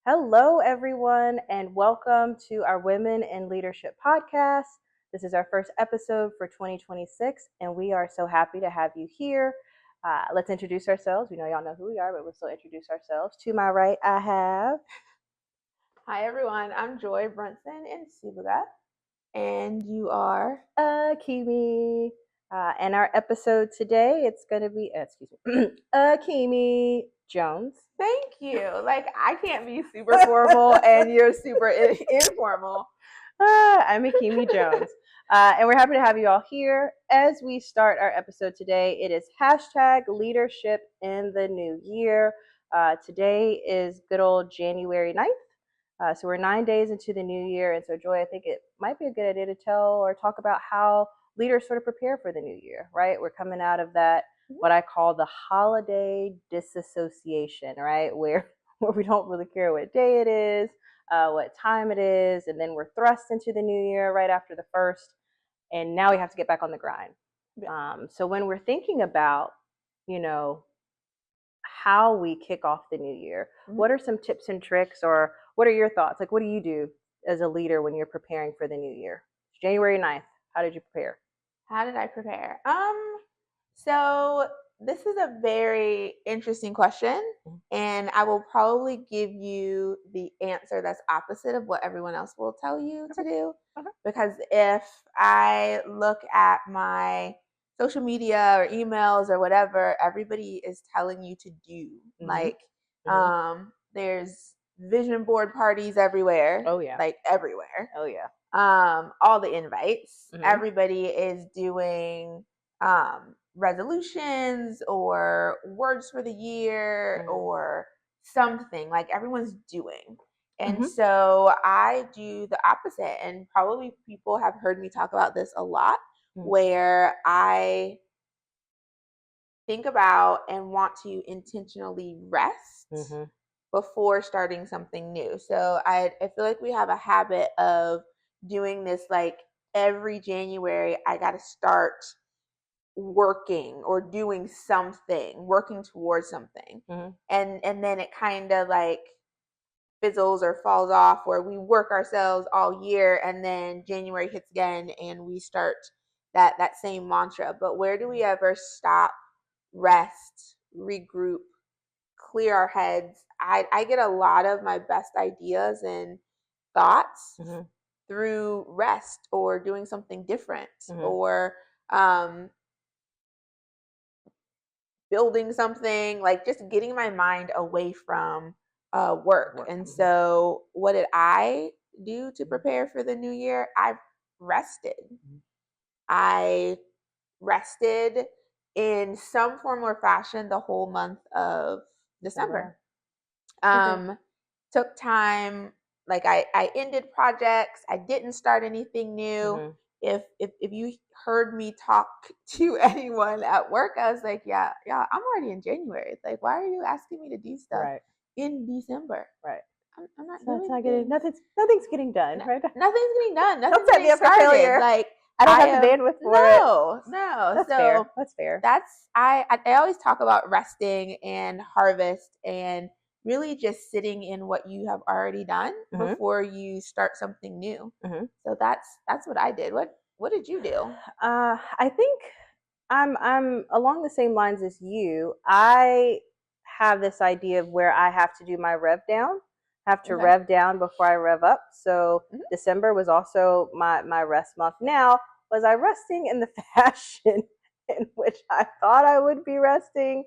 Hello, everyone, and welcome to our Women in Leadership podcast. This is our first episode for 2026, and we are so happy to have you here. Let's introduce ourselves. We know y'all know who we are, but we'll still introduce ourselves. To my right, I have. Hi, everyone. I'm Joy Brunson in Sibuga, and you are. Kimi. And our episode today, it's going to be, Kimi Jones. Thank you. Like, I can't be super formal, and you're super informal. I'm Akimi Jones. And we're happy to have you all here. As we start our episode today, it is hashtag leadership in the new year. Today is good old January 9th. So we're 9 days into the new year. And so, Joy, I think it might be a good idea to tell or talk about how leaders sort of prepare for the new year, right? We're coming out of that, what I call the holiday disassociation, right? Where we don't really care what day it is, what time it is, and then we're thrust into the new year right after the first, and now we have to get back on the grind. So when we're thinking about, you know, how we kick off the new year, what are some tips and tricks, or what are your thoughts? Like, what do you do as a leader when you're preparing for the new year? January 9th, how did you prepare? How did I prepare? So this is a very interesting question, and I will probably give you the answer that's opposite of what everyone else will tell you to do. Because if I look at my social media or emails or whatever, everybody is telling you to do. Like, there's vision board parties everywhere. Oh, yeah. Like, everywhere. Oh, yeah. All the invites. Everybody is doing resolutions or words for the year or something. Like, everyone's doing. And so I do the opposite. And probably people have heard me talk about this a lot, where I think about and want to intentionally rest before starting something new. So I feel like we have a habit of doing this, like, every January I got to start working or doing something, working towards something. And then it kind of like fizzles or falls off, where we work ourselves all year and then January hits again and we start that same mantra. But where do we ever stop, rest, regroup, clear our heads? I get a lot of my best ideas and thoughts through rest or doing something different or building something, like just getting my mind away from work. And so what did I do to prepare for the new year? I rested. I rested in some form or fashion the whole month of December. Took time, like I ended projects. I didn't start anything new. If you heard me talk to anyone at work, I was like, yeah, I'm already in January. It's like, why are you asking me to do stuff in December? Right. I'm not So doing nothing's getting done, right? Nothing's getting done. Nothing's Don't set me getting up for started. failure. Like, I don't have the bandwidth for it. No. That's so fair. That's fair. I always talk about resting and harvest and really just sitting in what you have already done before you start something new. So that's what I did. What did you do? I think I'm along the same lines as you. I have this idea of where I have to do my rev down. Have to rev down before I rev up. So December was also my rest month. Now, was I resting in the fashion in which I thought I would be resting?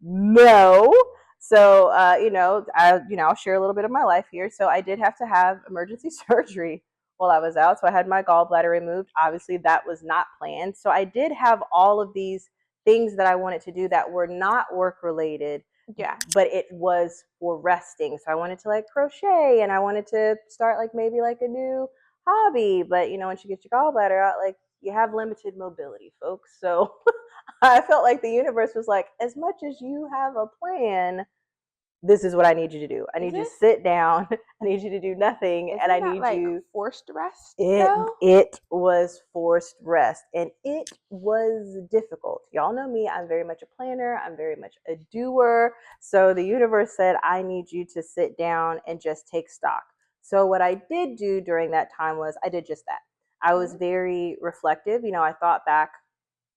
No. So I'll share a little bit of my life here. So I did have to have emergency surgery while I was out. So I had my gallbladder removed. Obviously, that was not planned. So I did have all of these things that I wanted to do that were not work related. Yeah. But it was for resting. So I wanted to like crochet, and I wanted to start like maybe like a new hobby. But once you get your gallbladder out, like, you have limited mobility, folks. So I felt like the universe was like, as much as you have a plan, this is what I need you to do. I need you to sit down. I need you to do nothing. Isn't and I that need like you forced rest it though? it was forced rest, and it was difficult. Y'all know me, I'm very much a planner, I'm very much a doer. So the universe said, I need you to sit down and just take stock. So what I did do during that time was I did just that. I was very reflective. I thought back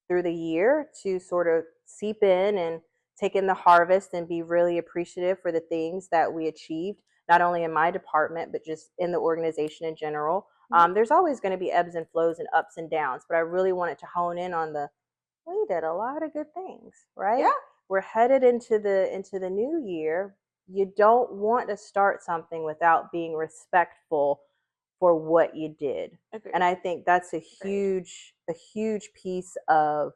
through the year to sort of seep in and take in the harvest and be really appreciative for the things that we achieved, not only in my department, but just in the organization in general. There's always going to be ebbs and flows and ups and downs, but I really wanted to hone in on we did a lot of good things, right? Yeah. We're headed into the new year. You don't want to start something without being respectful for what you did. Agreed. And I think that's a huge piece of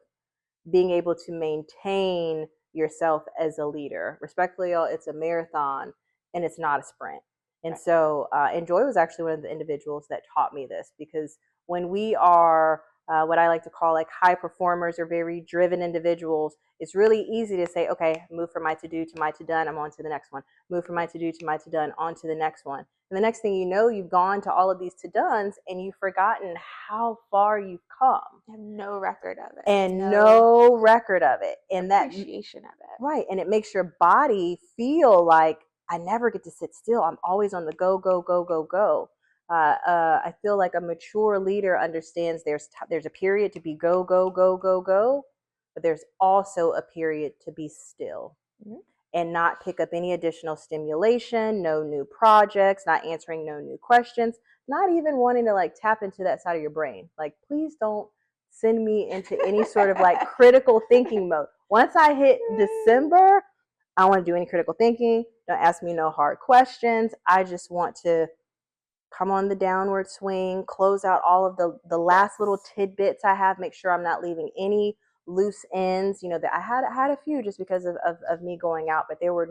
being able to maintain yourself as a leader. Respectfully, y'all, it's a marathon and it's not a sprint. And so, and Joy was actually one of the individuals that taught me this, because when we are what I like to call like high performers or very driven individuals, it's really easy to say, okay, move from my to do to my to done, I'm on to the next one. Move from my to do to my to done, on to the next one. And the next thing you know, you've gone to all of these to dones and you've forgotten how far you've come. You have no record of it. And no record of it. And appreciation of it. Right. And it makes your body feel like I never get to sit still. I'm always on the go, go, go, go, go. I feel like a mature leader understands there's a period to be go, go, go, go, go, but there's also a period to be still and not pick up any additional stimulation, no new projects, not answering no new questions, not even wanting to like tap into that side of your brain. Like, please don't send me into any sort of like critical thinking mode. Once I hit December, I don't want to do any critical thinking. Don't ask me no hard questions. I just want to come on the downward swing, close out all of the last little tidbits I have, make sure I'm not leaving any loose ends. That I had a few just because of me going out, but there were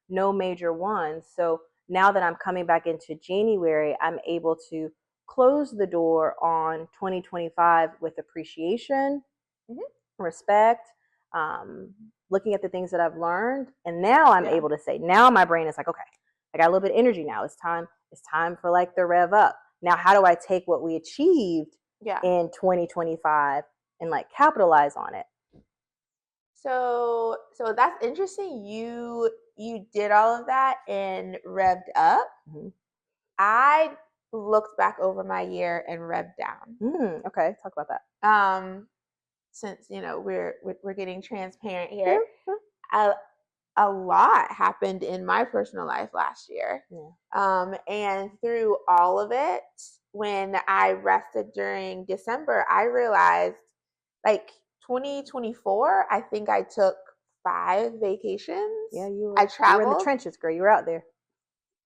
no major ones. So now that I'm coming back into January, I'm able to close the door on 2025 with appreciation, respect, looking at the things that I've learned. And now I'm able to say, now my brain is like, okay, I got a little bit of energy now. It's time for like the rev up. Now, how do I take what we achieved in 2025 and like capitalize on it? So that's interesting. You did all of that and revved up. I looked back over my year and revved down. Okay, talk about that. Since we're getting transparent here, a lot happened in my personal life last year. And through all of it, when I rested during December, I realized like 2024, I think I took 5 vacations. Yeah, I traveled. You were in the trenches, girl. You were out there.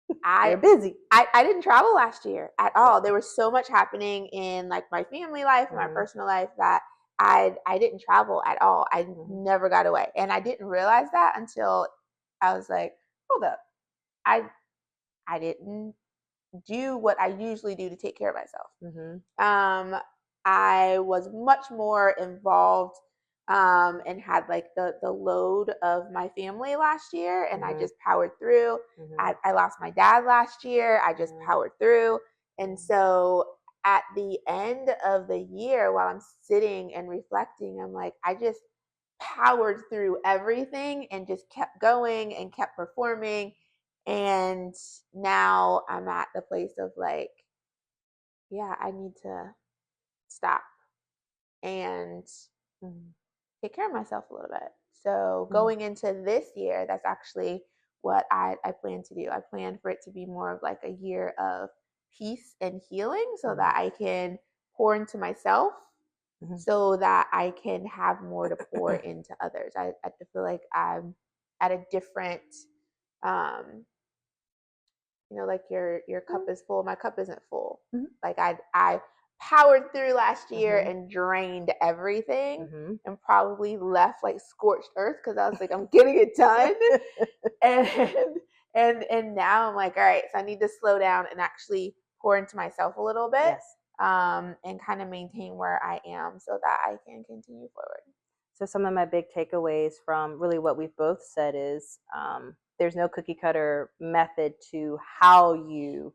You're busy. I didn't travel last year at all. There was so much happening in like my family life and my personal life that I didn't travel at all. I never got away. And I didn't realize that until I was like, hold up. I didn't do what I usually do to take care of myself. I was much more involved and had like the load of my family last year, and I just powered through. I lost my dad last year. I just powered through. And so at the end of the year, while I'm sitting and reflecting, I'm like, I just powered through everything and just kept going and kept performing. And now I'm at the place of like, yeah, I need to stop and take care of myself a little bit. So going into this year, that's actually what I plan to do. I plan for it to be more of like a year of peace and healing so that I can pour into myself so that I can have more to pour into others. I feel like I'm at a different like your cup is full, my cup isn't full. Like I powered through last year and drained everything and probably left like scorched earth because I was like, I'm getting it done. and now I'm like, all right, so I need to slow down and actually pour into myself a little bit. And kind of maintain where I am so that I can continue forward. So some of my big takeaways from really what we've both said is there's no cookie cutter method to how you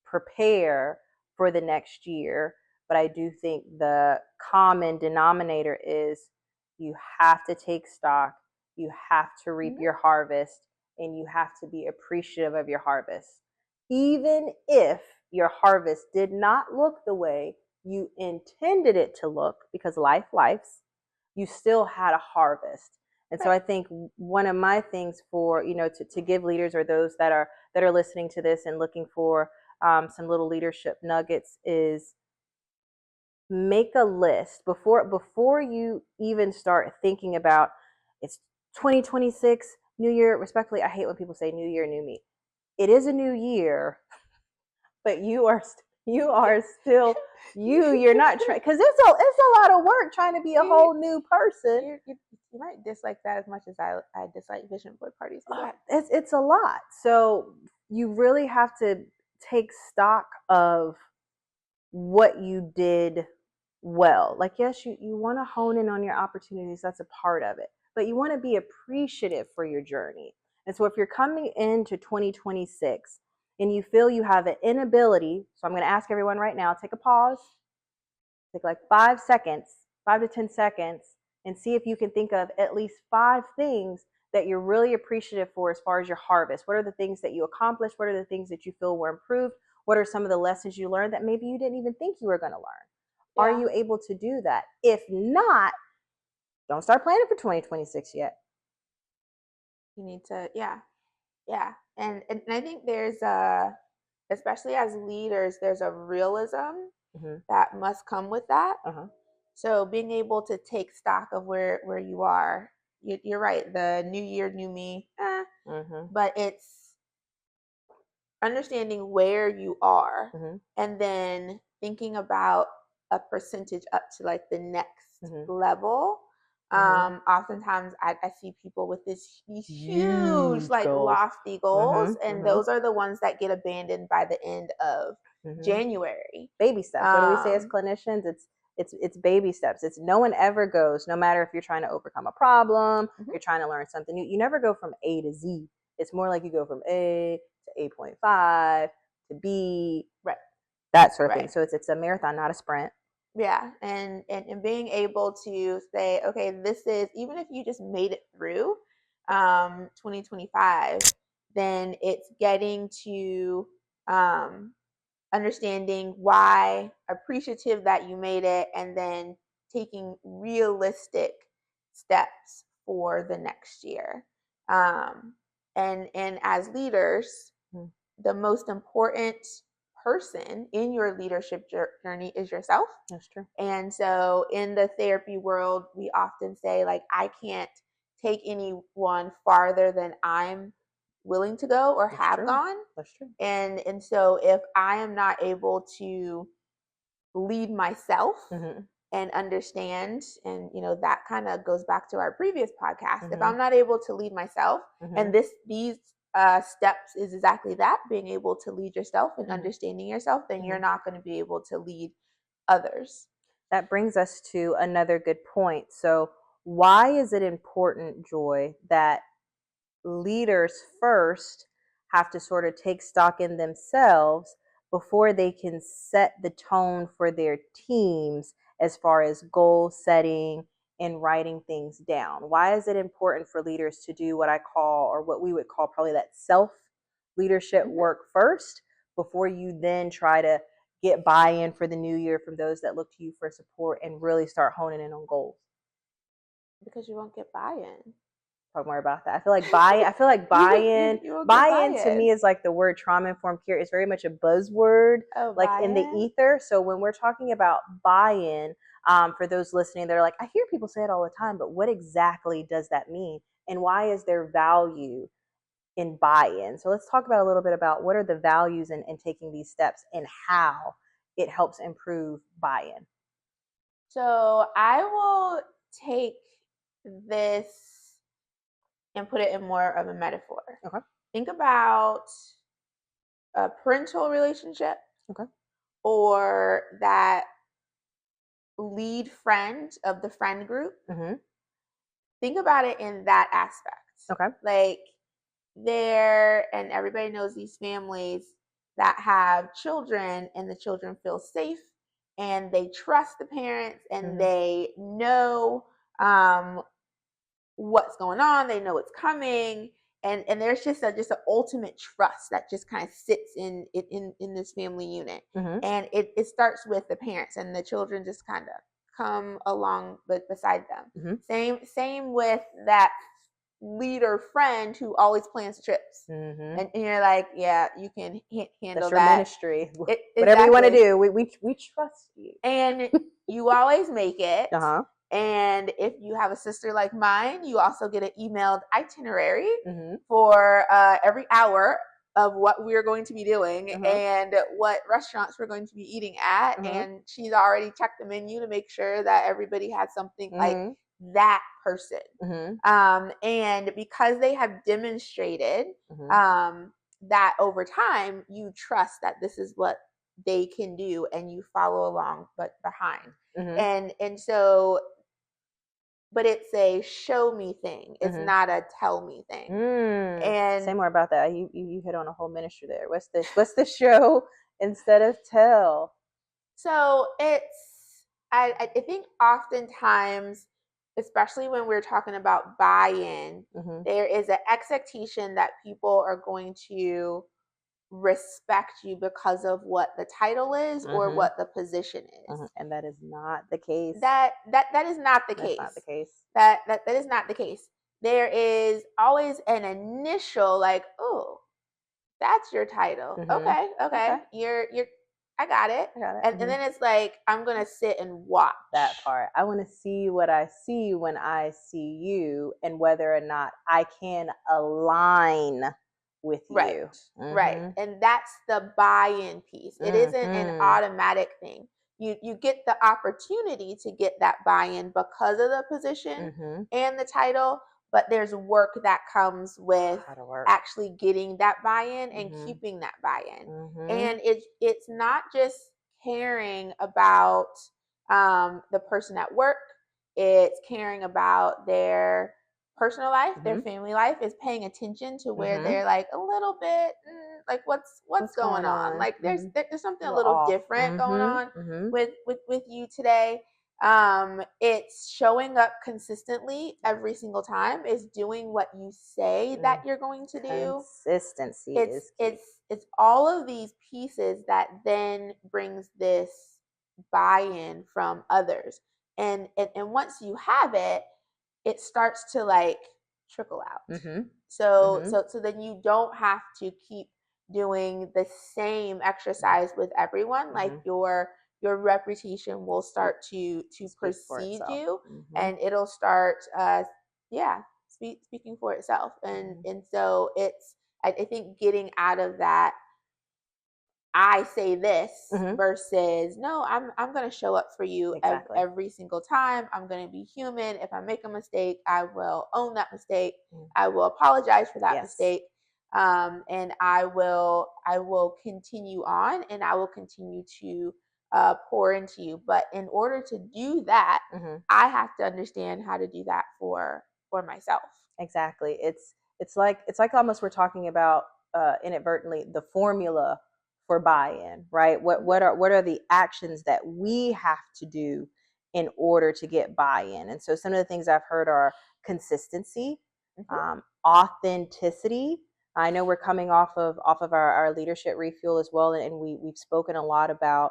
prepare for the next year. But I do think the common denominator is you have to take stock, you have to reap your harvest, and you have to be appreciative of your harvest. Even if your harvest did not look the way you intended it to look, because lives, you still had a harvest. And so I think one of my things for, to give leaders or those that are listening to this and looking for some little leadership nuggets is make a list before you even start thinking about it's 2026 new year. Respectfully, I hate when people say new year new me. It is a new year, but you are still you. You're not trying, because it's a lot of work trying to be a whole new person. You might dislike that as much as I dislike vision board parties. It's a lot. So you really have to take stock of what you did well. Like, yes, you want to hone in on your opportunities. That's a part of it. But you want to be appreciative for your journey. And so if you're coming into 2026 and you feel you have an inability, so I'm going to ask everyone right now, take a pause, take like 5 seconds, 5 to 10 seconds, and see if you can think of at least 5 things that you're really appreciative for as far as your harvest. What are the things that you accomplished? What are the things that you feel were improved? What are some of the lessons you learned that maybe you didn't even think you were going to learn? Yeah. Are you able to do that? If not, don't start planning for 2026 yet. You need to, yeah. And I think there's especially as leaders, there's a realism that must come with that. So being able to take stock of where you are, you're right. The new year, new me, but it's understanding where you are and then thinking about a percentage up to like the next level. Oftentimes I see people with these huge like goals. Lofty goals, and those are the ones that get abandoned by the end of January. Baby steps. What do we say as clinicians? It's baby steps. It's no one ever goes, no matter if you're trying to overcome a problem, you're trying to learn something new. You never go from A to Z. It's more like you go from A to 8.5 to B, right? That sort of thing. So it's a marathon, not a sprint. Yeah, and being able to say, okay, this is, even if you just made it through 2025, then it's getting to understanding why, appreciative that you made it, and then taking realistic steps for the next year. And as leaders, the most important person in your leadership journey is yourself. That's true. And so in the therapy world, we often say, like, I can't take anyone farther than I'm willing to go or have gone. That's true. And so if I am not able to lead myself and understand, and that kind of goes back to our previous podcast, if I'm not able to lead myself, and these steps is exactly that, being able to lead yourself and understanding yourself, then you're not going to be able to lead others. That brings us to another good point. So why is it important, Joy, that leaders first have to sort of take stock in themselves before they can set the tone for their teams as far as goal setting and writing things down? Why is it important for leaders to do what I call, or what we would call probably that self leadership work first, before you then try to get buy-in for the new year from those that look to you for support and really start honing in on goals? Because you won't get buy-in. Talk more about that. I feel like buy-in to me is like the word trauma-informed care. It's very much a buzzword, like in the ether. So when we're talking about buy-in, for those listening, they're like, I hear people say it all the time, but what exactly does that mean? And why is there value in buy-in? So let's talk about a little bit about what are the values in taking these steps and how it helps improve buy-in. So I will take this and put it in more of a metaphor. Okay. Think about a parental relationship. Okay. Or that lead friend of the friend group. think about it in that aspect. Okay. Like there, and everybody knows these families that have children, and the children feel safe and they trust the parents, and they know what's going on. They know it's coming, and there's just an ultimate trust that just kind of sits in this family unit, and it starts with the parents, and the children just kind of come along beside them. Same with that leader friend who always plans trips, and you're like, yeah, you can handle That's your that ministry. Whatever you want to exactly, do, we trust you. and you always make it. Uh-huh. And if you have a sister like mine, you also get an emailed itinerary for every hour of what we're going to be doing and what restaurants we're going to be eating at. And she's already checked the menu to make sure that everybody has something like that person. And because they have demonstrated that over time, you trust that this is what they can do, and you follow along but behind. And so, but it's a show me thing. It's not a tell me thing. And say more about that. You hit on a whole ministry there. What's the show instead of tell? So it's I think oftentimes, especially when we're talking about buy-in, there is an expectation that people are going to respect you because of what the title is or what the position is. And that is not the case. That is not the case. Not the case. That is not the case. There is always an initial like, oh, that's your title. Okay. You're I got it. And then it's like, I'm gonna sit and watch that part. I want to see what I see when I see you, and whether or not I can align with you. Right. And that's the buy-in piece. It isn't an automatic thing. You get the opportunity to get that buy-in because of the position and the title, but there's work that comes with actually getting that buy-in and keeping that buy-in. And it's not just caring about the person at work. It's caring about their personal life, their family life, is paying attention to where they're like a little bit like what's going on? Like there's something a little different going on with you today. It's showing up consistently every single time, is doing what you say that you're going to do. Consistency it's all of these pieces that then brings this buy-in from others. And once you have it, it starts to like trickle out. So then you don't have to keep doing the same exercise with everyone. Like your reputation will start to precede you, and it'll start speaking for itself. And so it's I think getting out of that I say this versus no, I'm going to show up for you every single time. I'm going to be human. If I make a mistake, I will own that mistake. I will apologize for that mistake. And I will continue on, and I will continue to pour into you. But in order to do that, I have to understand how to do that for myself. Exactly. It's like almost we're talking about inadvertently the formula for buy-in, right? What are the actions that we have to do in order to get buy-in? And so some of the things I've heard are consistency, authenticity. I know we're coming off of our leadership refuel as well, and we've spoken a lot about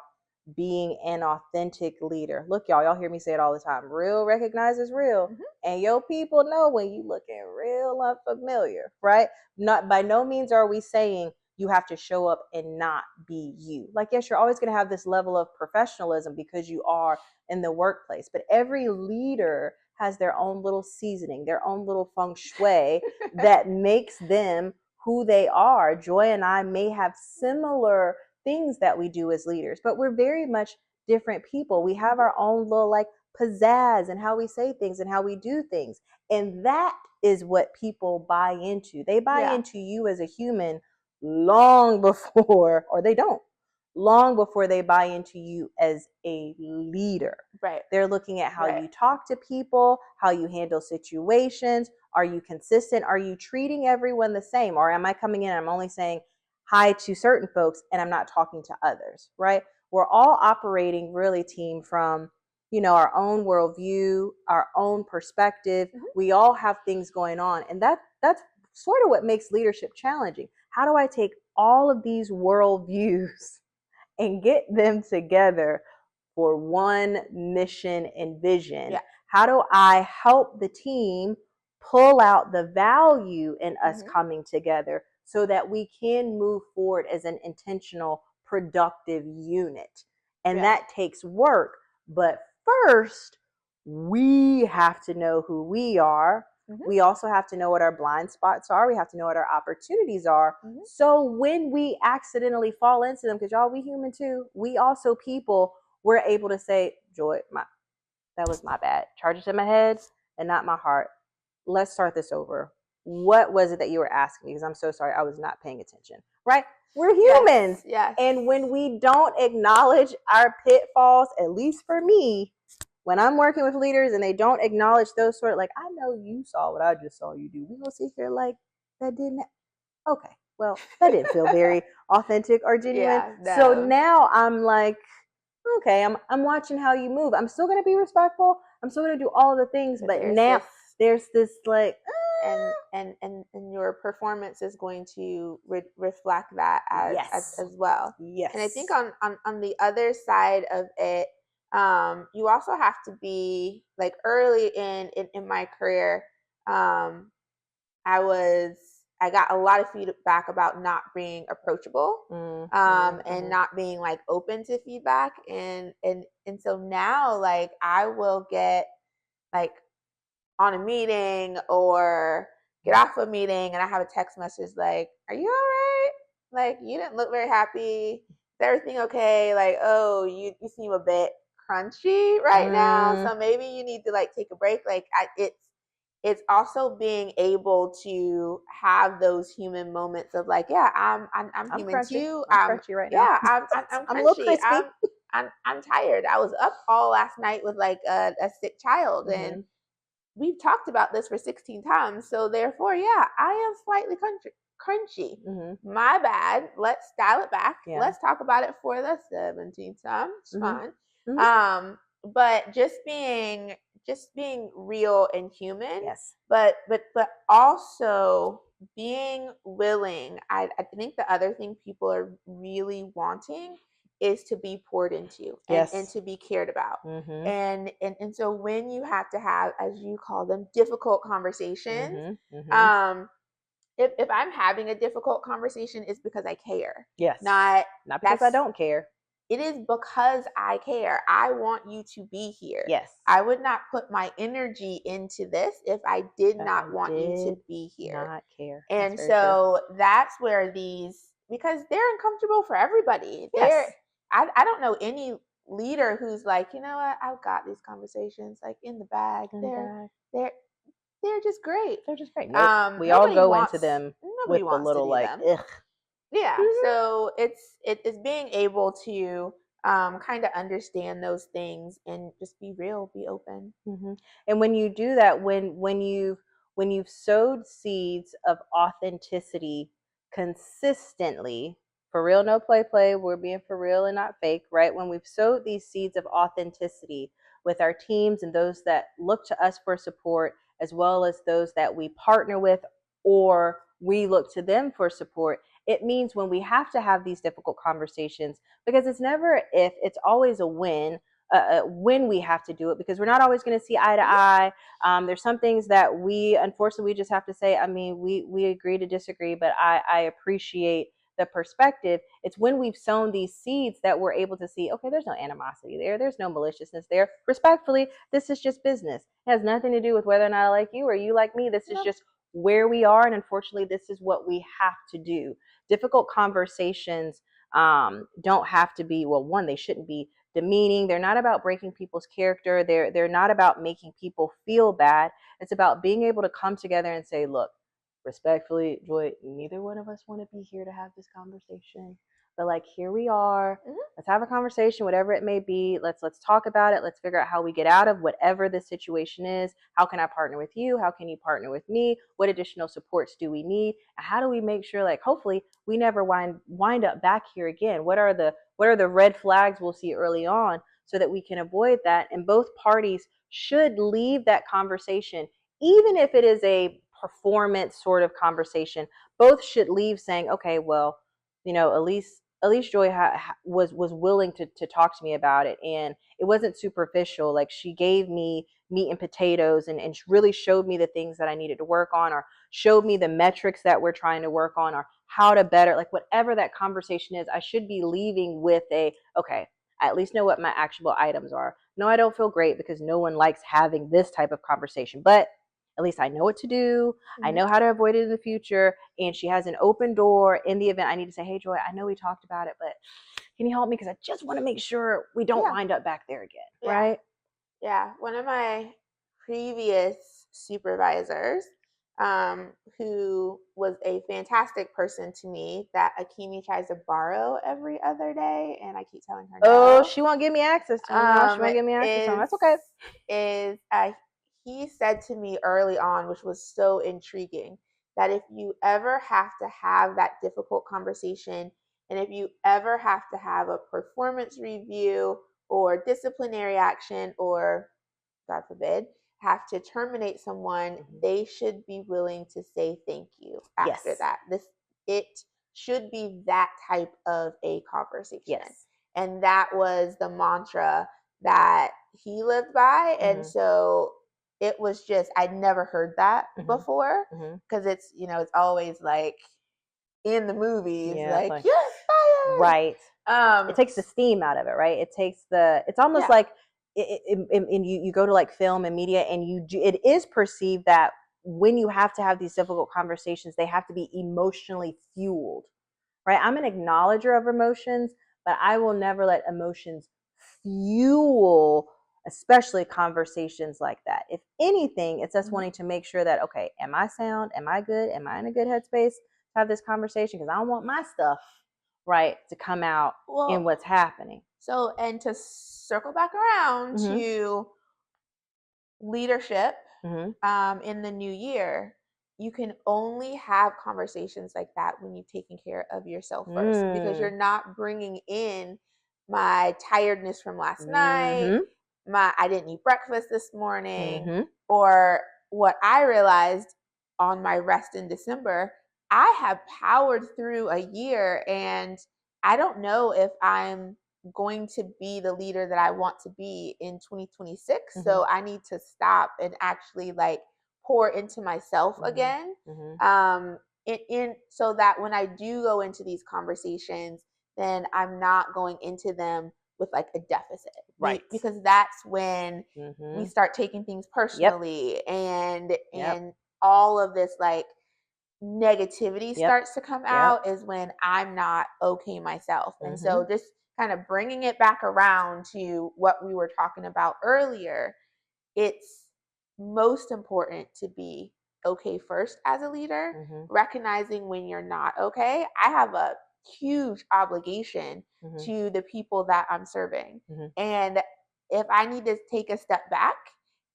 being an authentic leader. Look, y'all hear me say it all the time. Real recognizes real. And your people know when you looking real unfamiliar, right? Not by no means are we saying you have to show up and not be you. Like, yes, you're always going to have this level of professionalism because you are in the workplace, but every leader has their own little seasoning, their own little feng shui that makes them who they are. Joy and I may have similar things that we do as leaders, but we're very much different people. We have our own little like pizzazz and how we say things and how we do things. And that is what people buy into. They buy into you as a human long before, or they don't, long before they buy into you as a leader. Right. They're looking at how you talk to people, how you handle situations. Are you consistent? Are you treating everyone the same? Or am I coming in and I'm only saying hi to certain folks and I'm not talking to others, right? We're all operating really, team, from our own worldview, our own perspective. We all have things going on, and that's sort of what makes leadership challenging. How do I take all of these worldviews and get them together for one mission and vision? Yeah. How do I help the team pull out the value in us coming together so that we can move forward as an intentional, productive unit? And that takes work. But first, we have to know who we are. We also have to know what our blind spots are. We have to know what our opportunities are. So when we accidentally fall into them, because y'all, we human too, we also people, we're able to say, Joy, that was my bad. Charge it to my head and not my heart. Let's start this over. What was it that you were asking me? Because I'm so sorry, I was not paying attention. Right? We're humans. Yes. And when we don't acknowledge our pitfalls, at least for me, when I'm working with leaders and they don't acknowledge those sort of, like, I know you saw what I just saw you do. We gonna sit here like that didn't. Okay, well, that didn't feel very authentic or genuine. Yeah, no. So now I'm like, okay, I'm watching how you move. I'm still gonna be respectful. I'm still gonna do all of the things, but now there's this like, and your performance is going to reflect that as well. Yes. And I think on the other side of it, you also have to be like, early in my career, I got a lot of feedback about not being approachable, and not being like open to feedback, and so now, like, I will get like on a meeting or get off a meeting and I have a text message like, "Are you all right? Like, you didn't look very happy. Is everything okay? Like, oh, you seem a bit crunchy right now, so maybe you need to like take a break." Like, it's also being able to have those human moments of like, yeah, I'm human crunchy. too. I'm crunchy right now. Yeah, I'm I'm a little crunchy. crispy. I'm tired. I was up all last night with like a sick child, and we've talked about this for 16 times. So therefore, yeah, I am slightly crunchy. My bad. Let's dial it back. Yeah. Let's talk about it for the 17th time. It's fine. But just being real and human. Yes. But also being willing. I think the other thing people are really wanting is to be poured into, and to be cared about. And so when you have to have, as you call them, difficult conversations, if I'm having a difficult conversation, it's because I care. Yes. Not because I don't care. It is because I care. I want you to be here. Yes. I would not put my energy into this if I did not want you to be here. Not care. And so that's where because they're uncomfortable for everybody. Yes. I don't know any leader who's like, you know what, I've got these conversations like in the bag. They're just great. They're just great. Nope. We all go into them with a little like, ugh. Yeah. So it's being able to kind of understand those things and just be real, be open. And when you do that, when you've sowed seeds of authenticity consistently, for real, no play, we're being for real and not fake, right? When we've sowed these seeds of authenticity with our teams and those that look to us for support, as well as those that we partner with or we look to them for support, it means when we have to have these difficult conversations, because it's never if, it's always a when we have to do it, because we're not always going to see eye to eye. There's some things that unfortunately, we just have to say, I mean, we agree to disagree, but I appreciate the perspective. It's when we've sown these seeds that we're able to see, okay, there's no animosity there. There's no maliciousness there. Respectfully, this is just business. It has nothing to do with whether or not I like you or you like me. This is just where we are. And unfortunately, this is what we have to do. Difficult conversations don't have to be, well, one, they shouldn't be demeaning. They're not about breaking people's character. They're not about making people feel bad. It's about being able to come together and say, look, respectfully, Joy, neither one of us want to be here to have this conversation. but like, here we are. Mhm. Let's have a conversation, whatever it may be. Let's talk about it. Let's figure out how we get out of whatever the situation is. How can I partner with you? How can you partner with me? What additional supports do we need? And how do we make sure, like, hopefully we never wind up back here again? What are the red flags we'll see early on, so that we can avoid that? And both parties should leave that conversation, even if it is a performance sort of conversation. Both should leave saying, okay, well, Elise Joy was willing to talk to me about it, and it wasn't superficial. Like, she gave me meat and potatoes, and really showed me the things that I needed to work on, or showed me the metrics that we're trying to work on, or how to better, like, whatever that conversation is. I should be leaving with okay, I at least know what my actionable items are. No, I don't feel great because no one likes having this type of conversation, but at least I know what to do. Mm-hmm. I know how to avoid it in the future. And she has an open door in the event I need to say, hey, Joy, I know we talked about it, but can you help me? Because I just want to make sure we don't wind up back there again. Yeah. Right? Yeah. One of my previous supervisors, who was a fantastic person to me, that Akimi tries to borrow every other day, and I keep telling her no. Oh, she won't give me access to him. No, she won't give me access to him. That's okay. He said to me early on, which was so intriguing, that if you ever have to have that difficult conversation, and if you ever have to have a performance review or disciplinary action, or God forbid, have to terminate someone, they should be willing to say thank you after that. It should be that type of a conversation. Yes. And that was the mantra that he lived by. And so it was just, I'd never heard that before, because it's, it's always like in the movies, like, you're fired. Right. It takes the steam out of it, right? It's almost like, and you go to like film and media, and it is perceived that when you have to have these difficult conversations, they have to be emotionally fueled, right? I'm an acknowledger of emotions, but I will never let emotions fuel, especially conversations like that. If anything, it's us wanting to make sure that, okay, am I sound? Am I good? Am I in a good headspace to have this conversation? Because I don't want my stuff, right, to come out in what's happening. So, and to circle back around to leadership in the new year, you can only have conversations like that when you've taken care of yourself first, because you're not bringing in my tiredness from last night, I didn't eat breakfast this morning, or what I realized on my rest in December, I have powered through a year, and I don't know if I'm going to be the leader that I want to be in 2026. So I need to stop and actually like pour into myself again. So that when I do go into these conversations, then I'm not going into them with like a deficit. Right. Because that's when we start taking things personally, and all of this like negativity starts to come out is when I'm not okay myself. And so just kind of bringing it back around to what we were talking about earlier, it's most important to be okay first as a leader, recognizing when you're not okay. I have a huge obligation to the people that I'm serving. And if I need to take a step back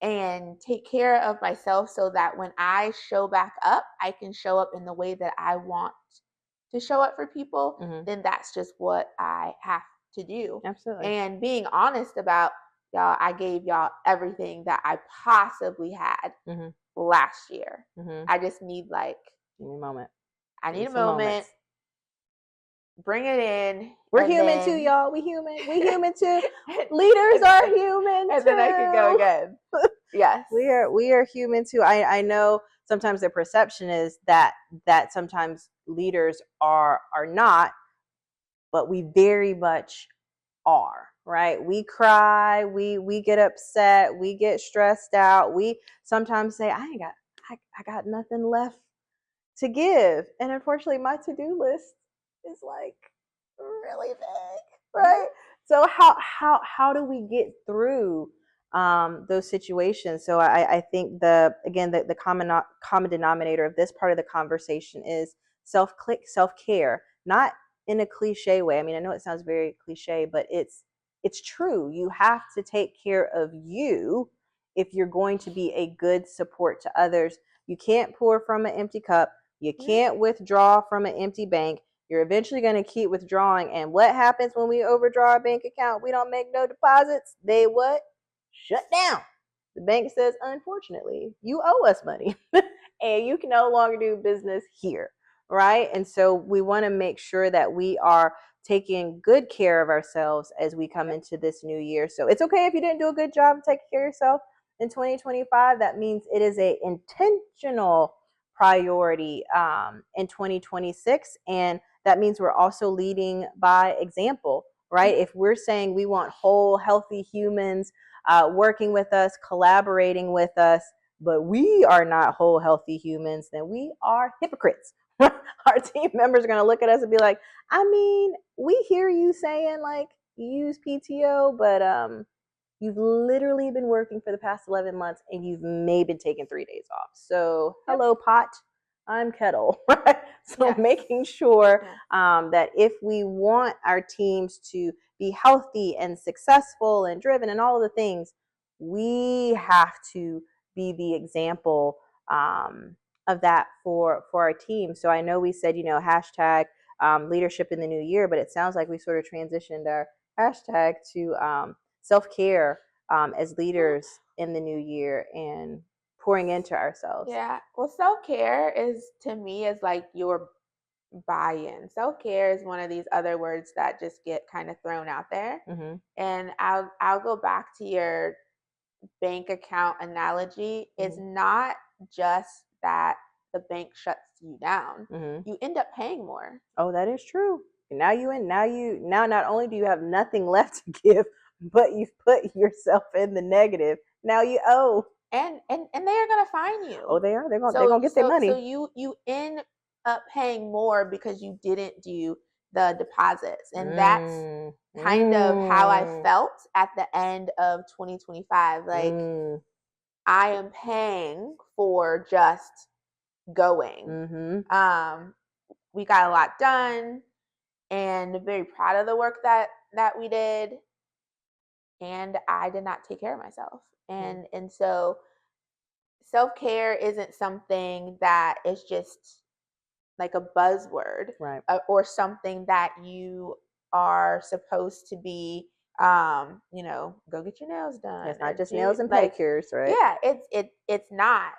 and take care of myself so that when I show back up, I can show up in the way that I want to show up for people, then that's just what I have to do. Absolutely. And being honest about, y'all, I gave y'all everything that I possibly had last year. I just need like a moment. I need a moment. Bring it in. We're human too, y'all. We human too. Leaders are human and then I can go again. Yes. We are human too. I know sometimes the perception is that sometimes leaders are not, but we very much are, right? We cry, we get upset, we get stressed out. We sometimes say, I got nothing left to give. And unfortunately, my to-do list is like really big, right? So how do we get through those situations? So I think the common denominator of this part of the conversation is self-care, not in a cliche way. I mean, I know it sounds very cliche, but it's true. You have to take care of you if you're going to be a good support to others. You can't pour from an empty cup. You can't withdraw from an empty bank. You're eventually going to keep withdrawing. And what happens when we overdraw our bank account? We don't make no deposits. They what? Shut down. The bank says, unfortunately, you owe us money and you can no longer do business here. Right. And so we want to make sure that we are taking good care of ourselves as we come into this new year. So it's okay if you didn't do a good job of taking care of yourself in 2025. That means it is a intentional priority in 2026. And that means we're also leading by example, right? If we're saying we want whole, healthy humans working with us, collaborating with us, but we are not whole, healthy humans, then we are hypocrites. Our team members are going to look at us and be like, I mean, we hear you saying like use PTO, but you've literally been working for the past 11 months and you've maybe been taking 3 days off. So hello, pot. I'm kettle, right? So making sure that if we want our teams to be healthy and successful and driven and all of the things, we have to be the example of that for our team. So I know we said, hashtag leadership in the new year, but it sounds like we sort of transitioned our hashtag to self-care as leaders in the new year and pouring into ourselves. Yeah. Well, self-care is, to me, is like your buy-in. Self-care is one of these other words that just get kind of thrown out there. And I'll go back to your bank account analogy. It's not just that the bank shuts you down. You end up paying more. Oh, that is true. Now not only do you have nothing left to give, but you've put yourself in the negative. Now you owe. And they're gonna fine you. Oh, they are. They're gonna get their money. So you end up paying more because you didn't do the deposits. And that's kind of how I felt at the end of 2025. Like I am paying for just going. We got a lot done and very proud of the work that we did. And I did not take care of myself. And so self-care isn't something that is just like a buzzword, right? Or something that you are supposed to be, go get your nails done. It's not just nails and pedicures, right? Yeah, it's not.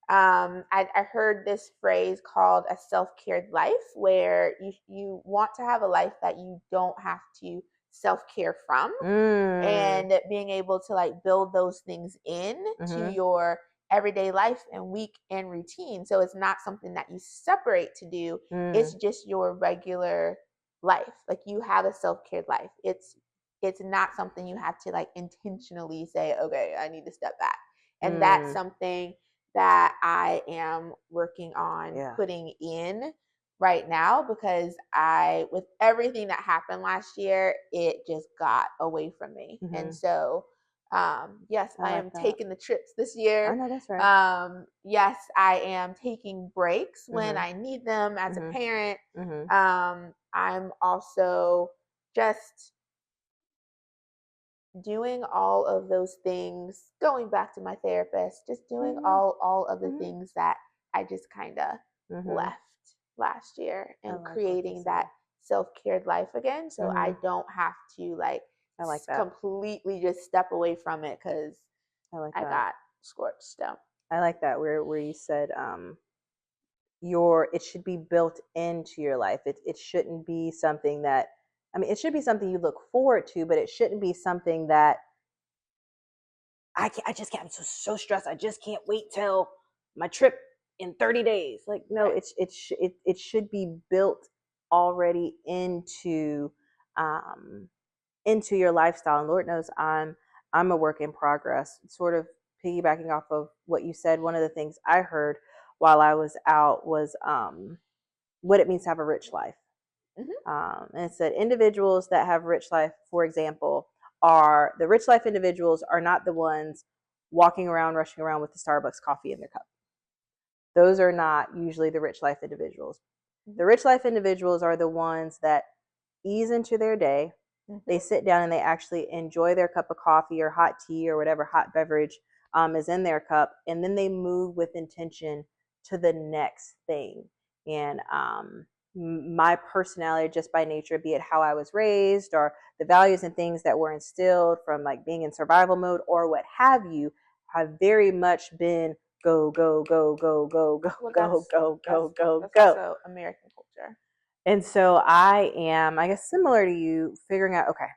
I heard this phrase called a self-cared life, where you want to have a life that you don't have to self-care from, and being able to like build those things in to your everyday life and week and routine. So it's not something that you separate to do. It's just your regular life. Like you have a self-cared life. It's not something you have to like intentionally say, okay, I need to step back. And that's something that I am working on putting in right now, because with everything that happened last year, it just got away from me. And so yes, I am taking the trips this year. I know that's right. Yes, I am taking breaks when I need them as a parent. I'm also just doing all of those things, going back to my therapist, just doing all of the things that I just kind of left last year, and creating that self-cared life again, so I don't have to like completely just step away from it because I got scorched up. I like that where you said it should be built into your life. It shouldn't be something that, I mean, it should be something you look forward to, but it shouldn't be something that I just can't. I'm so stressed. I just can't wait till my trip in 30 days. Like, no, it should be built already into your lifestyle. And Lord knows I'm a work in progress. Sort of piggybacking off of what you said, one of the things I heard while I was out was what it means to have a rich life. And it said individuals that have rich life, for example, are the rich life individuals are not the ones walking around, rushing around with the Starbucks coffee in their cup. Those are not usually the rich life individuals. The rich life individuals are the ones that ease into their day. They sit down and they actually enjoy their cup of coffee or hot tea or whatever hot beverage is in their cup, and then they move with intention to the next thing. And my personality, just by nature, be it how I was raised or the values and things that were instilled from like being in survival mode or what have you, have very much been go, go, go, go, go, go, Well, go. that's also American culture. And so I am, I guess, similar to you, figuring out, okay,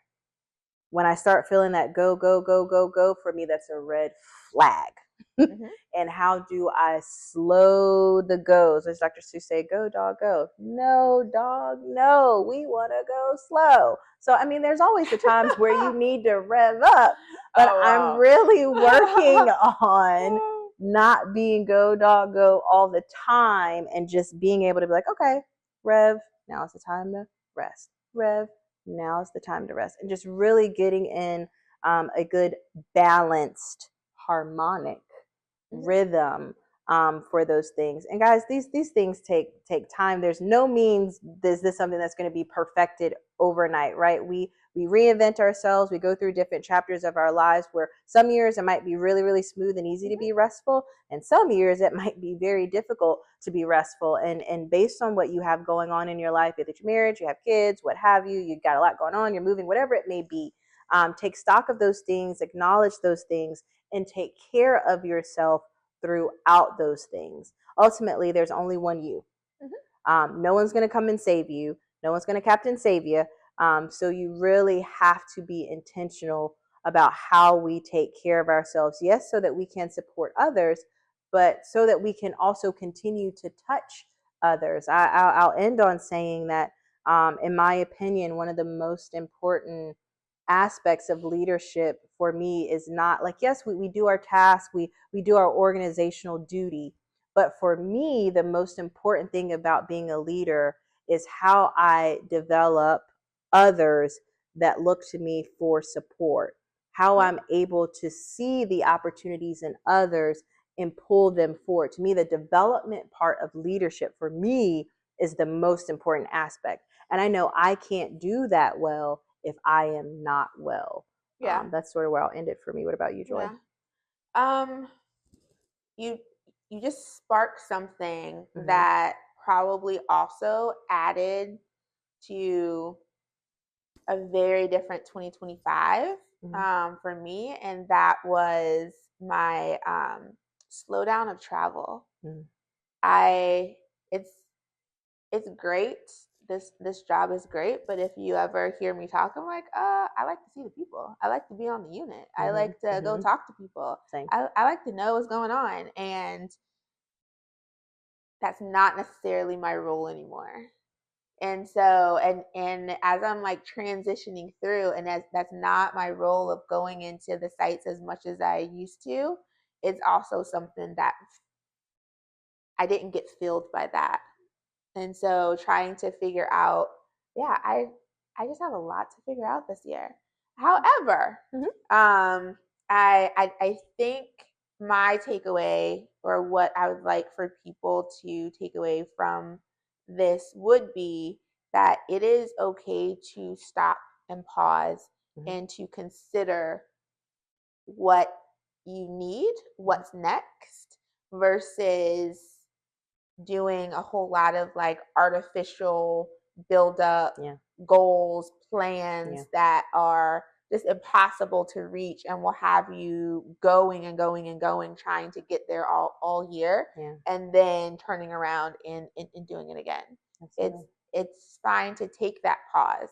when I start feeling that go, go, go, go, go, for me, that's a red flag. And how do I slow the goes? As Dr. Seuss say, go, dog, go. No, dog, no. We want to go slow. So, I mean, there's always the times where you need to rev up, but I'm really working on not being go, dog, go all the time and just being able to be like, okay, rev, now is the time to rest. Rev, now is the time to rest. And just really getting in a good balanced harmonic rhythm for those things. And guys, these things take time. There's no means this something that's going to be perfected overnight, right? We reinvent ourselves. We go through different chapters of our lives where some years it might be really, really smooth and easy to be restful, and some years it might be very difficult to be restful. And based on what you have going on in your life, if it's your marriage, you have kids, what have you, you've got a lot going on, you're moving, whatever it may be, take stock of those things, acknowledge those things, and take care of yourself throughout those things. Ultimately, there's only one you. No one's going to come and save you. No one's going to captain save you. So you really have to be intentional about how we take care of ourselves. Yes, so that we can support others, but so that we can also continue to touch others. I'll end on saying that, in my opinion, one of the most important aspects of leadership for me is not like, yes, we do our task, we do our organizational duty, but for me the most important thing about being a leader is how I develop others that look to me for support, how I'm able to see the opportunities in others and pull them forward. To me, the development part of leadership for me is the most important aspect, and I know I can't do that well if I am not well. That's sort of where I'll end it for me. What about you, Joy? You just sparked something that probably also added to a very different 2025 for me, and that was my slowdown of travel. I it's great. This job is great, but if you ever hear me talk, I'm like, I like to see the people. I like to be on the unit. I like to go talk to people. I like to know what's going on, and that's not necessarily my role anymore. And so, and as I'm like transitioning through, and that's not my role of going into the sites as much as I used to, it's also something that I didn't get filled by that. And so trying to figure out, yeah, I just have a lot to figure out this year. However, I think my takeaway, or what I would like for people to take away from this, would be that it is okay to stop and pause and to consider what you need, what's next, versus doing a whole lot of like artificial build up goals, plans that are just impossible to reach and will have you going and going and going, trying to get there all year, and then turning around and doing it again. It's fine to take that pause.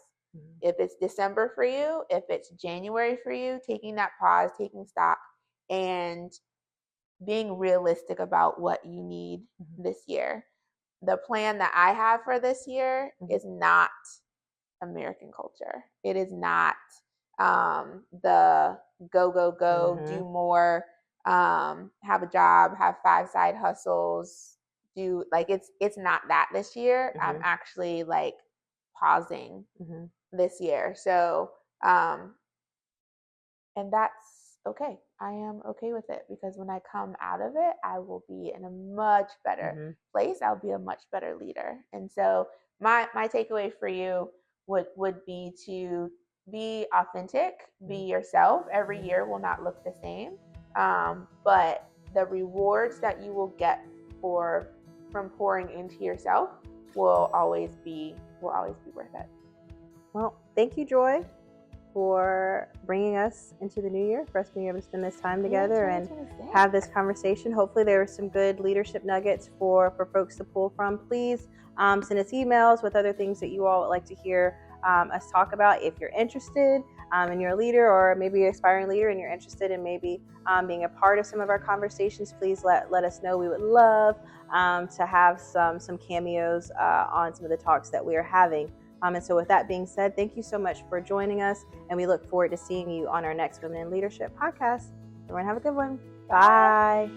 If it's December for you, if it's January for you, taking that pause, taking stock, and being realistic about what you need this year. The plan that I have for this year is not American culture. It is not the go, do more, have a job, have 5 side hustles, do like it's not that this year. I'm actually like pausing this year. So and that's okay. I am okay with it, because when I come out of it, I will be in a much better place. I'll be a much better leader. And so my takeaway for you would be to be authentic, be yourself. Every year will not look the same, but the rewards that you will get from pouring into yourself will always be worth it. Well, thank you, Joy, for bringing us into the new year, for us being able to spend this time together and have this conversation. Hopefully there were some good leadership nuggets for folks to pull from. Please send us emails with other things that you all would like to hear us talk about. If you're interested and you're a leader, or maybe an aspiring leader and you're interested in maybe being a part of some of our conversations, please let us know. We would love to have some cameos on some of the talks that we are having. And so with that being said, thank you so much for joining us, and we look forward to seeing you on our next Women in Leadership podcast. Everyone have a good one. Bye.